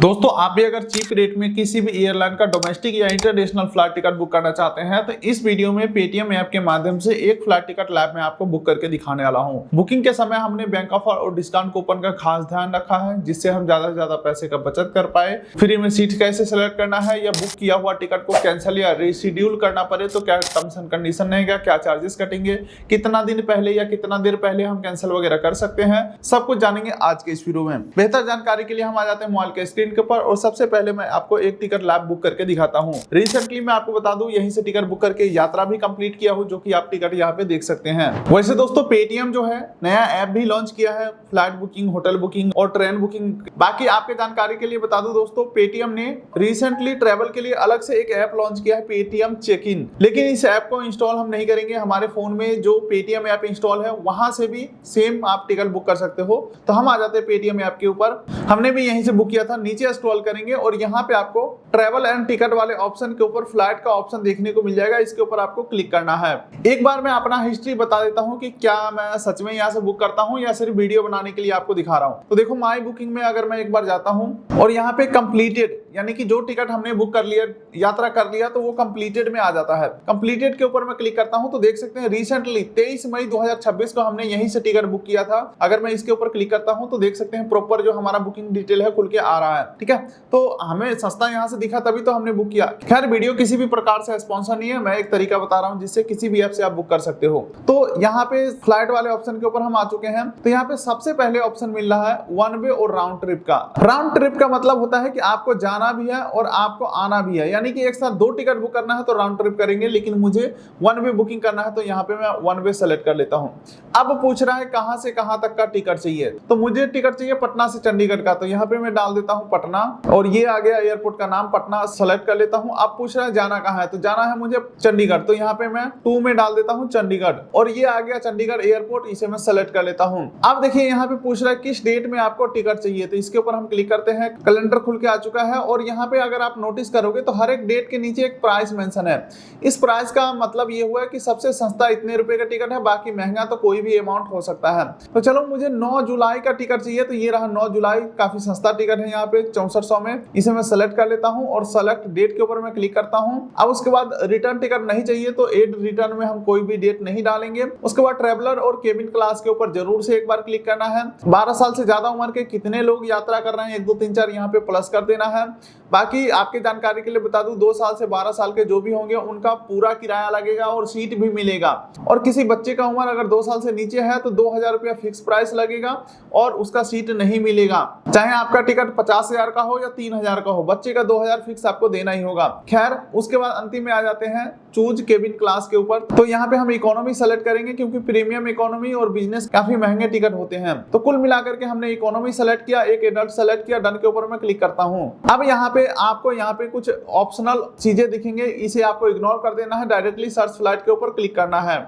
दोस्तों आप भी अगर चीप रेट में किसी भी एयरलाइन का डोमेस्टिक या इंटरनेशनल फ्लाइट टिकट बुक करना चाहते हैं तो इस वीडियो में पेटीएम ऐप के माध्यम से एक फ्लाइट टिकट लैब में आपको बुक करके दिखाने वाला हूं। बुकिंग के समय हमने बैंक ऑफर और डिस्काउंट कूपन का खास ध्यान रखा है जिससे हम ज्यादा से ज्यादा पैसे का बचत कर पाए। फ्री में सीट कैसे सेलेक्ट करना है या बुक किया हुआ टिकट को कैंसिल या रीशेड्यूल करना पड़े तो क्या टर्म्स एंड कंडीशन रहेगा, क्या चार्जेस कटेंगे, कितना दिन पहले या कितना देर पहले हम कैंसिल वगैरह कर सकते हैं, सब कुछ जानेंगे आज के इस वीडियो में। बेहतर जानकारी के लिए हम आ जाते हैं मोबाइल के स्क्रीन के ऊपर और सबसे पहले मैं आपको एक टिकट लैब बुक करके दिखाता हूं। रिसेंटली मैं आपको बता दूं यहीं से टिकट बुक करके यात्रा भी कंप्लीट किया हूं जो कि आप टिकट यहां पे देख सकते हैं। वैसे दोस्तों पेटीएम जो है नया ऐप भी लॉन्च किया है, फ्लाइट बुकिंग, होटल बुकिंग और ट्रेन बुकिंग। बाकी आपके जानकारी के लिए बता दूं दोस्तों पेटीएम ने रिसेंटली ट्रैवल के लिए अलग से एक ऐप लॉन्च किया है पेटीएम चेक इन, लेकिन इस ऐप को इंस्टॉल हम नहीं करेंगे। हमारे फोन में जो पेटीएम ऐप इंस्टॉल है वहां से भी सेम आप टिकट बुक कर सकते हो। तो हम आ जाते हैं पेटीएम ऐप के ऊपर, हमने भी यहीं से बुक किया था। नीचे स्क्रॉल करेंगे और यहाँ पे आपको ट्रैवल एंड टिकट वाले ऑप्शन के ऊपर फ्लाइट का ऑप्शन देखने को मिल जाएगा, इसके ऊपर आपको क्लिक करना है। एक बार मैं अपना हिस्ट्री बता देता हूँ कि क्या मैं सच में यहाँ से बुक करता हूँ या सिर्फ वीडियो बनाने के लिए आपको दिखा रहा हूँ। तो देखो माई बुकिंग में अगर मैं एक बार जाता हूँ और यहाँ पे कंप्लीटेड यानी कि जो टिकट हमने बुक कर लिया, यात्रा कर लिया, तो वो कंप्लीटेड में आ जाता है। कंप्लीटेड के ऊपर मैं क्लिक करता हूँ तो देख सकते हैं रिसेंटली 23 मई 2026 को हमने यहीं से टिकट बुक किया था। अगर मैं इसके ऊपर क्लिक करता हूँ तो देख सकते हैं प्रॉपर जो हमारा बुकिंग डिटेल है खुल के आ रहा है। ठीक है, तो हमें सस्ता यहाँ से दिखा तभी तो हमने बुक किया। खैर वीडियो किसी भी प्रकार से स्पॉन्सर नहीं है, मैं एक तरीका बता रहा हूँ जिससे किसी भी ऐप से आप बुक कर सकते हो। तो यहाँ पे फ्लाइट वाले ऑप्शन के ऊपर हम आ चुके हैं। तो यहाँ पे सबसे पहले ऑप्शन मिल रहा है वन वे और राउंड ट्रिप का। राउंड ट्रिप का मतलब होता है कि आपको जाना भी है और आपको आना भी है, यानी कि एक साथ दो टिकट बुक करना है तो राउंड ट्रिप करेंगे, लेकिन मुझे वन वे बुकिंग करना है तो यहाँ पे मैं वन वे सेलेक्ट कर लेता हूँ। अब पूछ रहा है कहां से कहां तक का टिकट चाहिए, तो मुझे टिकट चाहिए पटना से चंडीगढ़ का, तो यहाँ पे मैं डाल देता हूँ पटना और ये आ गया एयरपोर्ट का नाम, पटना सेलेक्ट कर लेता हूँ। अब पूछ रहा है जाना कहाँ है, तो जाना है मुझे चंडीगढ़, तो यहाँ पे मैं 2 में डाल देता हूँ चंडीगढ़ और ये आ गया चंडीगढ़ एयरपोर्ट, इसे मैं सेलेक्ट कर लेता हूँ। अब देखिए यहाँ पे पूछ रहा है किस डेट में आपको टिकट चाहिए, तो इसके ऊपर हम क्लिक करते हैं। कैलेंडर खुल के आ चुका है और यहाँ पे अगर आप नोटिस करोगे तो हर एक डेट के नीचे एक प्राइस मेंशन है। इस प्राइस का मतलब ये हुआ है कि सबसे सस्ता इतने रुपए का टिकट है, बाकी महंगा तो कोई भी अमाउंट हो सकता है। तो चलो मुझे 9 जुलाई का टिकट चाहिए, तो ये रहा 9 जुलाई, काफी सस्ता टिकट है यहाँ पे 6400 में, इसे मैं सेलेक्ट कर लेता हूँ और सेलेक्ट डेट के ऊपर मैं क्लिक करता हूँ। अब उसके बाद रिटर्न टिकट नहीं चाहिए तो एड रिटर्न में हम कोई भी डेट नहीं डालेंगे। उसके बाद ट्रेवलर और केबिन क्लास के ऊपर जरूर से एक बार क्लिक करना है। 12 साल से ज्यादा उम्र के कितने लोग यात्रा कर रहे हैं 1 2 3 4 यहाँ पे प्लस कर देना है। बाकी आपके जानकारी के लिए बता दूं 2 साल से 12 साल के जो भी होंगे उनका पूरा किराया लगेगा और सीट भी मिलेगा, और किसी बच्चे का उम्र अगर 2 साल से नीचे है तो 2000 रुपया फिक्स प्राइस लगेगा और उसका सीट नहीं मिलेगा, चाहे आपका टिकट 50,000 का हो या 3000 का हो, बच्चे का 2000 फिक्स आपको देना ही होगा। खैर उसके बाद अंतिम में आ जाते हैं चूज केबिन क्लास के ऊपर, तो यहाँ पे हम इकोनॉमी सेलेक्ट करेंगे क्योंकि प्रीमियम, इकोनॉमी और बिजनेस काफी महंगे टिकट होते हैं। तो कुल मिलाकर के हमने इकोनॉमी सेलेक्ट किया, एक एडल्ट सेलेक्ट किया, डन के ऊपर मैं क्लिक करता हूँ। अब यहाँ पे आपको यहाँ पे कुछ ऑप्शनल चीजें दिखेंगे, इसे आपको इग्नोर कर देना है, डायरेक्टली सर्च फ्लाइट के ऊपर क्लिक करना है।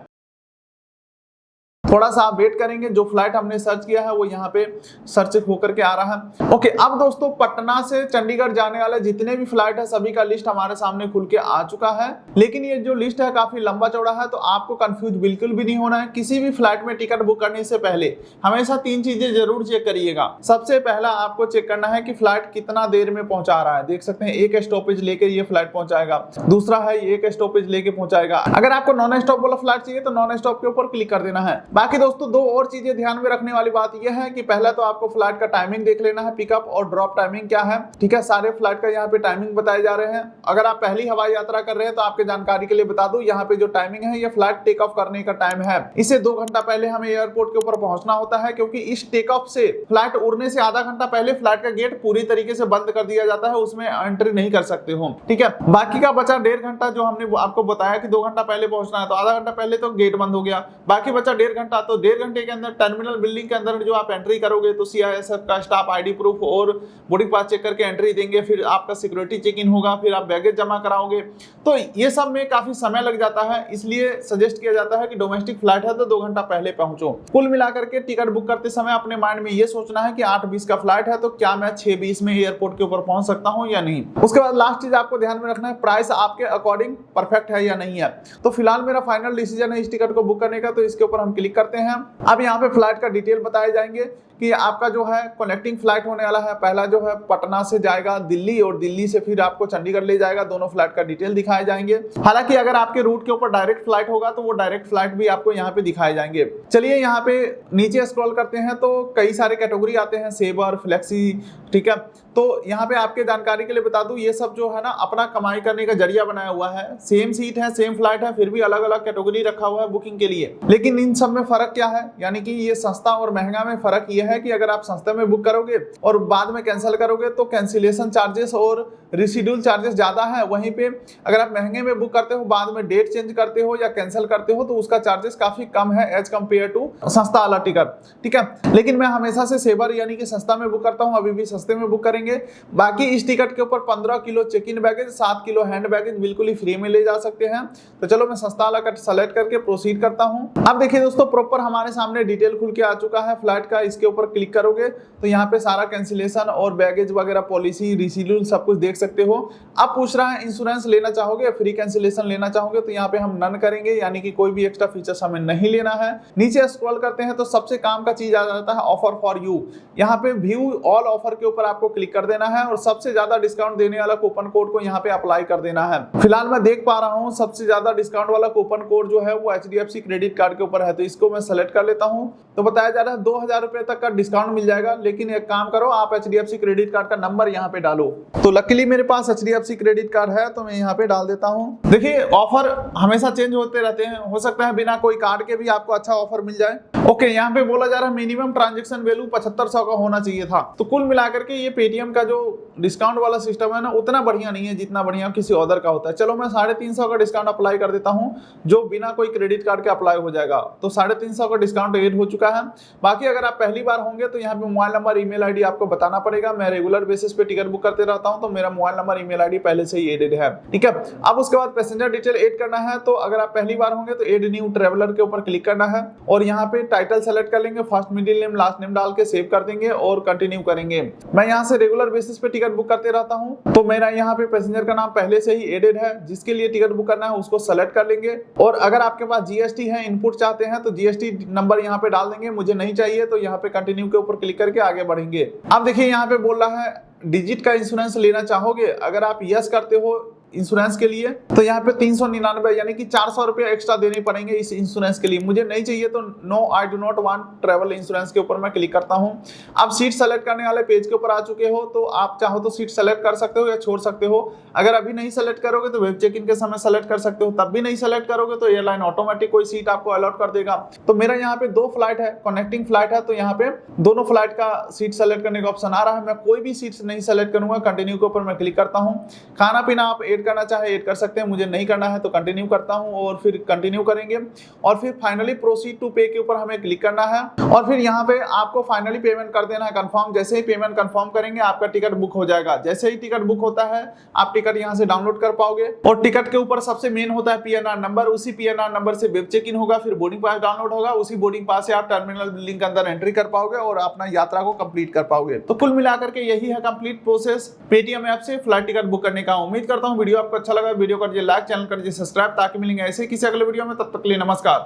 थोड़ा सा आप वेट करेंगे, जो फ्लाइट हमने सर्च किया है वो यहाँ पे सर्च होकर के आ रहा है। ओके, अब दोस्तों पटना से चंडीगढ़ जाने वाले जितने भी फ्लाइट है सभी का लिस्ट हमारे सामने खुल के आ चुका है, लेकिन ये जो लिस्ट है काफी लंबा चौड़ा है, तो आपको कंफ्यूज बिल्कुल भी नहीं होना है। किसी भी फ्लाइट में टिकट बुक करने से पहले हमेशा 3 चीजें जरूर चेक करिएगा। सबसे पहला आपको चेक करना है कि फ्लाइट कितना देर में पहुंचा रहा है। देख सकते हैं एक स्टॉपेज लेकर ये फ्लाइट पहुंचाएगा, दूसरा है एक स्टॉपेज लेके पहुंचाएगा। अगर आपको नॉन स्टॉप वाला फ्लाइट चाहिए तो नॉन स्टॉप के ऊपर क्लिक कर देना है। बाकी दोस्तों 2 और चीजें ध्यान में रखने वाली बात यह है कि पहला तो आपको फ्लाइट का टाइमिंग देख लेना है, पिकअप और ड्रॉप टाइमिंग क्या है। ठीक है, सारे फ्लाइट का यहाँ पे टाइमिंग बताए जा रहे हैं। अगर आप पहली हवाई यात्रा कर रहे हैं तो आपके जानकारी के लिए बता दूं यहाँ पे जो टाइमिंग है ये फ्लाइट टेक ऑफ करने का टाइम है। इससे 2 घंटा पहले हमें एयरपोर्ट के ऊपर पहुंचना होता है, क्योंकि इस टेक ऑफ से फ्लाइट उड़ने से आधा घंटा पहले फ्लाइट का गेट पूरी तरीके से बंद कर दिया जाता है, उसमें एंट्री नहीं कर सकते हो। ठीक है, बाकी का बचा 1.5 घंटा जो हमने आपको बताया कि 2 घंटा पहले पहुंचना है, तो आधा घंटा पहले तो गेट बंद हो गया, बाकी बचा 1.5 घंटा। तो 1.5 घंटे के अंदर टर्मिनल बिल्डिंग के अंदर जो आप एंट्री करोगे तो सीआईएसएफ का स्टाफ आईडी प्रूफ और बोर्डिंग पास चेक करके एंट्री देंगे, फिर आपका सिक्योरिटी चेक इन होगा, फिर आप बैगेज जमा कराओगे, तो ये सब में काफी समय लग जाता है। इसलिए सजेस्ट किया जाता है कि डोमेस्टिक फ्लाइट है तो 2 घंटा पहले पहुंचो। कुल मिलाकर के टिकट बुक करते समय अपने माइंड में ये सोचना है कि 8:20 का फ्लाइट है तो क्या मैं 6:20 में एयरपोर्ट के ऊपर पहुंच सकता हूं या नहीं। उसके बाद लास्ट चीज आपको ध्यान में रखना है, प्राइस आपके अकॉर्डिंग परफेक्ट है या नहीं है। तो फिलहाल मेरा फाइनल डिसीजन है इस टिकट को बुक करने का, तो इसके ऊपर हम क्लिक करते हैं। अब यहाँ पे फ्लाइट का डिटेल बताए जाएंगे कि आपका जो है कनेक्टिंग फ्लाइट होने वाला है। पहला जो है पटना से जाएगा दिल्ली और दिल्ली से फिर आपको चंडीगढ़ ले जाएगा। दोनों फ्लाइट का डिटेल दिखाए जाएंगे। हालांकि अगर आपके रूट के ऊपर डायरेक्ट फ्लाइट होगा तो वो डायरेक्ट फ्लाइट भी आपको यहाँ पे दिखाए जाएंगे। चलिए यहाँ पे नीचे स्क्रॉल करते हैं तो कई सारे कैटेगरी आते हैं, सेवर, फ्लेक्सी, ठीक है। तो यहाँ पे आपके जानकारी के लिए बता दूं, ये सब जो है ना अपना कमाई करने का जरिया बनाया हुआ है। सेम सीट है, सेम फ्लाइट है, फिर भी अलग अलग कैटेगरी रखा हुआ है बुकिंग के लिए। लेकिन इन सब में फर्क क्या है, यानी कि ये सस्ता और महंगा में फर्क ये है कि अगर आप सस्ते में बुक करोगे और बाद में कैंसिल करोगे तो कैंसिलेशन चार्जेस और रिसीड्यूल चार्जेस ज्यादा है। वहीं पे अगर आप महंगे में बुक करते हो, बाद में डेट चेंज करते हो या कैंसिल करते हो तो उसका चार्जेस काफी कम है एज कम्पेयर टू सस्ता वाला टिकट, ठीक है। लेकिन मैं हमेशा से सेवर यानी कि सस्ता में बुक करता हूँ, अभी भी सस्ते में बुक करेंगे। बाकी इस टिकट के ऊपर 15 kilo check in baggage, 7 kilo hand baggage बिल्कुल ही फ्री में ले जा सकते हैं। तो चलो मैं सस्ता वाला कट सेलेक्ट करके प्रोसीड करता हूं। अब देखिए दोस्तों, प्रॉपर हमारे सामने डिटेल खुल के आ चुका है फ्लाइट का। इसके ऊपर क्लिक करोगे तो यहाँ पे सारा कैंसिलेशन और बैगेज वगैरह पॉलिसी, रिसीड्यूल सब कुछ देख सकते हो। अब पूछ रहा है इंश्योरेंस लेना चाहोगे, फ्री कैंसिलेशन लेना चाहोगे, तो यहाँ पे हम नन करेंगे, यानी कि कोई भी एक्स्ट्रा फीचर्स हमें नहीं लेना है। नीचे स्क्रॉल करते हैं तो सबसे काम का चीज आ जाता है ऑफर फॉर यू। यहाँ पे व्यू ऑल ऑफर के ऊपर आपको क्लिक कर देना है और सबसे ज्यादा डिस्काउंट देने वाला कूपन कोड को यहाँ पे अप्लाई कर देना है। फिलहाल मैं देख पा रहा हूँ सबसे ज्यादा डिस्काउंट वाला कूपन कोड जो है वो HDFC क्रेडिट कार्ड के ऊपर है, तो इसको मैं सेलेक्ट कर लेता हूँ। तो बताया जा रहा है 2000 रुपए तक का डिस्काउंट मिल जाएगा। लेकिन एक काम करो, आप HDFC क्रेडिट कार्ड का नंबर यहाँ पे डालो। तो लकीली मेरे पास HDFC क्रेडिट कार्ड है तो मैं यहाँ पे डाल देता हूँ। देखिए ऑफर हमेशा चेंज होते रहते हैं, हो सकता है बिना कोई कार्ड के भी आपको अच्छा ऑफर मिल जाए। ओके, यहाँ पे बोला जा रहा है मिनिमम ट्रांजेक्शन वैल्यू 7500 का होना चाहिए था। तो कुल मिलाकर के ये पेटीएम का जो डिस्काउंट वाला सिस्टम है ना उतना बढ़िया नहीं है जितना बढ़िया किसी अदर का होता है। चलो मैं 350 का डिस्काउंट अप्लाई कर देता हूँ जो बिना कोई क्रेडिट कार्ड के अप्लाई हो जाएगा। तो 350 का डिस्काउंट एड हो चुका है। बाकी अगर आप पहली बार होंगे तो यहाँ पे मोबाइल नंबर, ईमेल आईडी आपको बताना पड़ेगा। मैं रेगुलर बेसिस पे टिकट बुक करते रहता हूँ तो मेरा मोबाइल नंबर, ईमेल आईडी पहले से ही एडेड है, ठीक है। अब उसके बाद पैसेंजर डिटेल एड करना है। तो अगर आप पहली बार होंगे तो एड न्यू ट्रेवलर के ऊपर क्लिक करना है और यहाँ पे टाइटल सेलेक्ट कर लेंगे, first middle name last name डाल के सेव कर देंगे और कंटिन्यू करेंगे। मैं यहाँ से रेगुलर बेसिस पे टिकट बुक करते रहता हूँ तो मेरा यहाँ पे पैसेंजर का नाम पहले से ही एडेड है। जिसके लिए टिकट बुक करना है उसको सेलेक्ट कर लेंगे और अगर आपके पास जीएसटी है, इनपुट चाहते हैं तो जीएसटी नंबर यहाँ पे डाल देंगे। मुझे नहीं चाहिए तो यहाँ पे कंटिन्यू के ऊपर क्लिक करके आगे बढ़ेंगे। अब देखिए यहाँ पे बोल रहा है डिजिट का इंश्योरेंस लेना चाहोगे। अगर आप यस करते हो इंश्योरेंस के लिए तो यहाँ पे 399 यानी कि 400 रुपए एक्स्ट्रा देने पड़ेंगे इस इंश्योरेंस के लिए। मुझे नहीं चाहिए तो no I do not want travel insurance के ऊपर मैं क्लिक करता हूँ। अब सीट सेलेक्ट करने वाले पेज के ऊपर आ चुके हो तो आप चाहो तो सीट सेलेक्ट कर सकते हो या छोड़ सकते हो। अगर अभी नहीं सेलेक्ट करोगे तो वेब चेक इन के समय सेलेक्ट कर सकते हो, तब भी नहीं सेलेक्ट करोगे तो एयरलाइन ऑटोमेटिक कोई सीट आपको अलॉट कर देगा। तो मेरा यहाँ पे 2 फ्लाइट है, कनेक्टिंग फ्लाइट है, तो यहाँ पे दोनों फ्लाइट का सीट सेलेक्ट करने का ऑप्शन आ रहा है। मैं कोई भी सीट नहीं सेलेक्ट करूंगा, कंटिन्यू के ऊपर मैं क्लिक करता हूँ। खाना पीना आप ऐड करना चाहे ऐड कर सकते हैं, मुझे नहीं करना है तो कंटिन्यू करता हूं और फिर कंटिन्यू करेंगे और फिर फाइनली प्रोसीड टू पे के ऊपर हमें क्लिक करना है और फिर यहां पे आपको फाइनली पेमेंट कर देना है कंफर्म। जैसे ही पेमेंट कंफर्म करेंगे आपका टिकट बुक हो जाएगा। जैसे ही टिकट बुक होता है आप टिकट यहां से डाउनलोड कर पाओगे और टिकट के ऊपर सबसे मेन होता है पीएनआर नंबर। उसी पीएनआर नंबर से वेब चेक इन होगा, फिर बोर्डिंग पास डाउनलोड होगा। उसी बोर्डिंग पास से आप टर्मिनल बिल्डिंग के अंदर एंट्री कर पाओगे और अपना यात्रा को कंप्लीट कर पाओगे। तो कुल मिलाकर के यही है कंप्लीट प्रोसेस पेटीएम ऐप से फ्लाइट टिकट बुक करने का। उम्मीद करता हूं वीडियो आपको अच्छा लगा। वीडियो कर लाइक, चैनल कर सब्सक्राइब ताकि मिलेंगे ऐसे किसी अगले वीडियो में। तब तक के लिए नमस्कार।